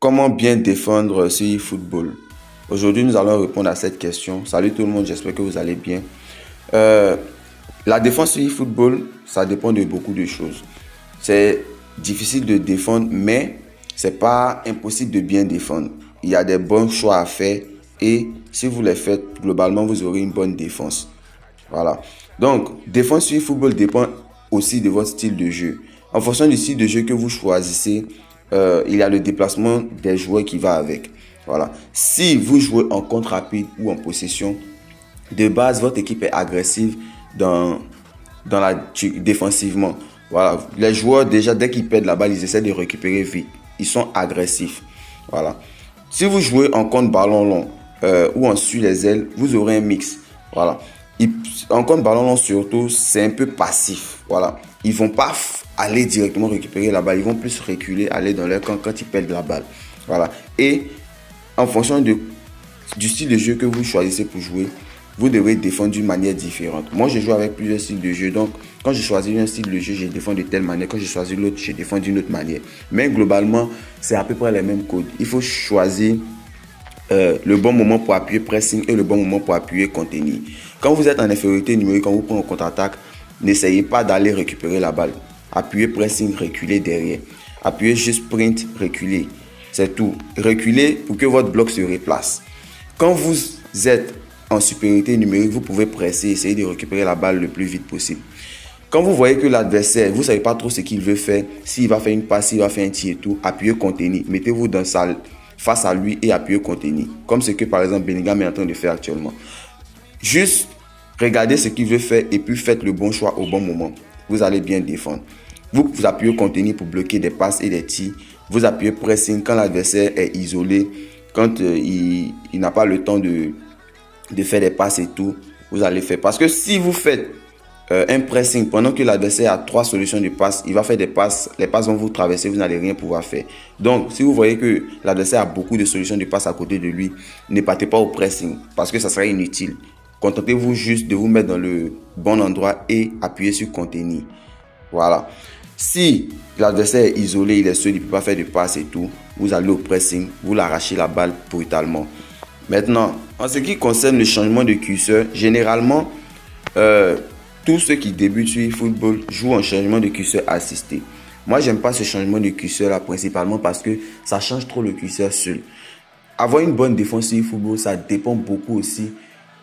Comment bien défendre sur eFootball? Aujourd'hui, nous allons répondre à cette question. Salut tout le monde, j'espère que vous allez bien. Euh, la défense sur eFootball, ça dépend de beaucoup de choses. C'est difficile de défendre, mais c'est pas impossible de bien défendre. Il y a des bons choix à faire et si vous les faites, globalement, vous aurez une bonne défense. Voilà. Donc, défense sur eFootball dépend aussi de votre style de jeu. En fonction du style de jeu que vous choisissez, il y a le déplacement des joueurs qui va avec. Voilà. Si vous jouez en contre rapide ou en possession, de base, votre équipe est agressive défensivement. Voilà. Les joueurs, déjà, dès qu'ils perdent la balle, ils essaient de récupérer vite. Ils sont agressifs. Voilà. Si vous jouez en contre ballon long ou en sur les ailes, vous aurez un mix. Voilà. En contre ballon long surtout, c'est un peu passif. Voilà. Ils vont pas aller directement récupérer la balle. Ils vont plus reculer, aller dans leur camp quand ils perdent la balle. Voilà. Et en fonction du style de jeu que vous choisissez pour jouer, vous devez défendre d'une manière différente. Moi, je joue avec plusieurs styles de jeu. Donc, quand je choisis un style de jeu, je défends de telle manière. Quand je choisis l'autre, je défends d'une autre manière. Mais globalement, c'est à peu près les mêmes codes. Il faut choisir le bon moment pour appuyer pressing et le bon moment pour appuyer contenir. Quand vous êtes en infériorité numérique, quand vous prenez en contre-attaque, n'essayez pas d'aller récupérer la balle. Appuyez pressing, reculez derrière. Appuyez juste sprint, reculez. C'est tout. Reculez pour que votre bloc se replace. Quand vous êtes en supériorité numérique, vous pouvez presser, essayer de récupérer la balle le plus vite possible. Quand vous voyez que l'adversaire, vous ne savez pas trop ce qu'il veut faire, s'il va faire une passe, s'il va faire un tir et tout, appuyez contenir. Mettez-vous dans sa face à lui et appuyez contenir. Comme ce que par exemple Bellingham est en train de faire actuellement. Juste regardez ce qu'il veut faire et puis faites le bon choix au bon moment. Vous allez bien défendre. Vous appuyez contenir pour bloquer des passes et des tirs. Vous appuyez pressing quand l'adversaire est isolé, quand il n'a pas le temps de faire des passes et tout. Vous allez faire. Parce que si vous faites un pressing pendant que l'adversaire a 3 solutions de passe, il va faire des passes, les passes vont vous traverser, vous n'allez rien pouvoir faire. Donc si vous voyez que l'adversaire a beaucoup de solutions de passe à côté de lui, ne partez pas au pressing parce que ça serait inutile. Contentez-vous juste de vous mettre dans le bon endroit et appuyez sur contenir. Voilà. Si l'adversaire est isolé, il est seul, il ne peut pas faire de passe et tout, vous allez au pressing, vous l'arrachez la balle brutalement. Maintenant, en ce qui concerne le changement de curseur, généralement, tous ceux qui débutent sur eFootball jouent en changement de curseur assisté. Moi, j'aime pas ce changement de curseur là principalement parce que ça change trop le curseur seul. Avoir une bonne défense sur eFootball, ça dépend beaucoup aussi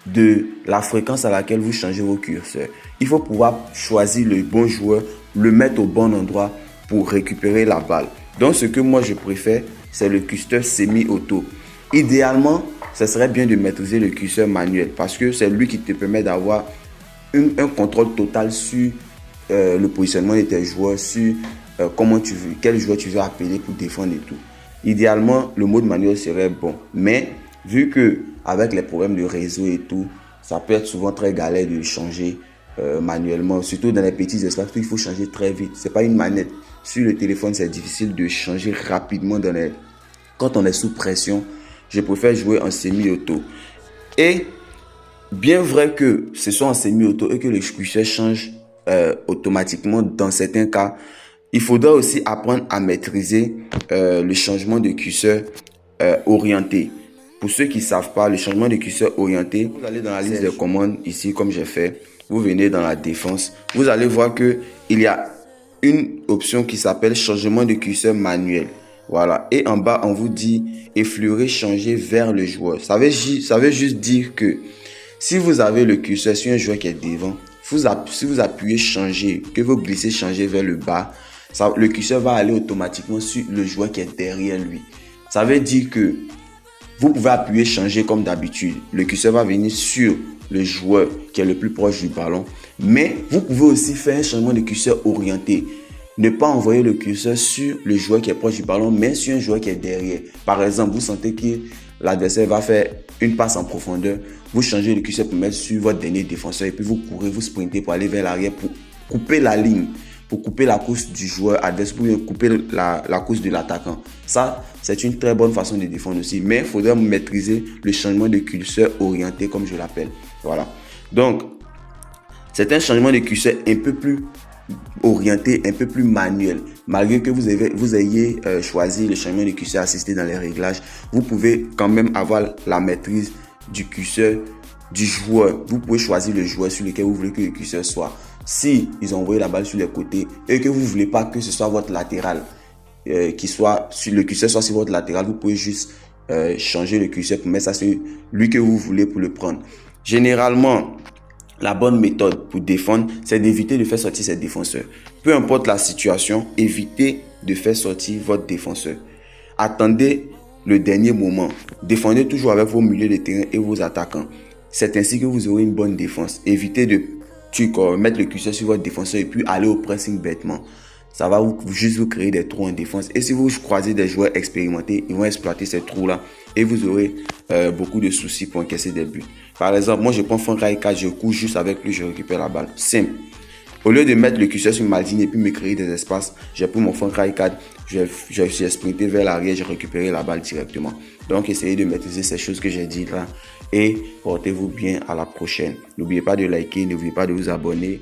de la fréquence à laquelle vous changez vos curseurs. Il faut pouvoir choisir le bon joueur, le mettre au bon endroit pour récupérer la balle. Donc, ce que moi je préfère, c'est le curseur semi-auto. Idéalement, ce serait bien de maîtriser le curseur manuel parce que c'est lui qui te permet d'avoir un contrôle total sur le positionnement de tes joueurs, sur comment tu veux, quel joueur tu veux appeler pour défendre et tout. Idéalement, le mode manuel serait bon. Mais vu que avec les problèmes de réseau et tout, ça peut être souvent très galère de changer manuellement, surtout dans les petits espaces, il faut changer très vite. C'est pas une manette. Sur le téléphone, c'est difficile de changer rapidement quand on est sous pression. Je préfère jouer en semi-auto. Et bien vrai que ce soit en semi-auto et que le curseur change automatiquement dans certains cas, il faudra aussi apprendre à maîtriser le changement de curseur orienté. Pour ceux qui ne savent pas, le changement de curseur orienté, vous allez dans la liste de commandes ici comme j'ai fait, vous venez dans la défense, vous allez voir qu'il y a une option qui s'appelle changement de curseur manuel. Voilà, et en bas on vous dit effleurer, changer vers le joueur. Ça veut juste dire que si vous avez le curseur sur un joueur qui est devant, si vous appuyez changer, que vous glissez changer vers le bas, le curseur va aller automatiquement sur le joueur qui est derrière lui. Ça veut dire que vous pouvez appuyer changer comme d'habitude. Le curseur va venir sur le joueur qui est le plus proche du ballon. Mais vous pouvez aussi faire un changement de curseur orienté. Ne pas envoyer le curseur sur le joueur qui est proche du ballon, mais sur un joueur qui est derrière. Par exemple, vous sentez que l'adversaire va faire une passe en profondeur. Vous changez le curseur pour mettre sur votre dernier défenseur et puis vous courez, vous sprintez pour aller vers l'arrière pour couper la ligne, pour couper la course du joueur adverse, pour couper la course de l'attaquant. Ça, c'est une très bonne façon de défendre aussi. Mais il faudra maîtriser le changement de curseur orienté, comme je l'appelle. Voilà. Donc, c'est un changement de curseur un peu plus orienté un peu plus manuel. Malgré que vous ayez choisi le changement de curseur assisté dans les réglages, vous pouvez quand même avoir la maîtrise du curseur du joueur. Vous pouvez choisir le joueur sur lequel vous voulez que le curseur soit. Si ils ont envoyé la balle sur les côtés et que vous ne voulez pas que ce soit votre latéral, qui soit sur le curseur soit sur votre latéral, vous pouvez juste changer le curseur pour mettre ça sur lui que vous voulez pour le prendre. Généralement, la bonne méthode pour défendre, c'est d'éviter de faire sortir ses défenseurs. Peu importe la situation, évitez de faire sortir votre défenseur. Attendez le dernier moment. Défendez toujours avec vos milieux de terrain et vos attaquants. C'est ainsi que vous aurez une bonne défense. Évitez de mettre le curseur sur votre défenseur et puis aller au pressing bêtement. Ça va juste vous créer des trous en défense. Et si vous croisez des joueurs expérimentés, ils vont exploiter ces trous-là et vous aurez beaucoup de soucis pour encaisser des buts. Par exemple, moi je prends Franck Rijkaard, je cours juste avec lui, je récupère la balle. Simple. Au lieu de mettre le curseur sur Maldini et puis me créer des espaces, j'ai pris mon Franck Rijkaard, je suis sprinté vers l'arrière, j'ai récupéré la balle directement. Donc essayez de maîtriser ces choses que j'ai dit là et portez-vous bien à la prochaine. N'oubliez pas de liker, n'oubliez pas de vous abonner.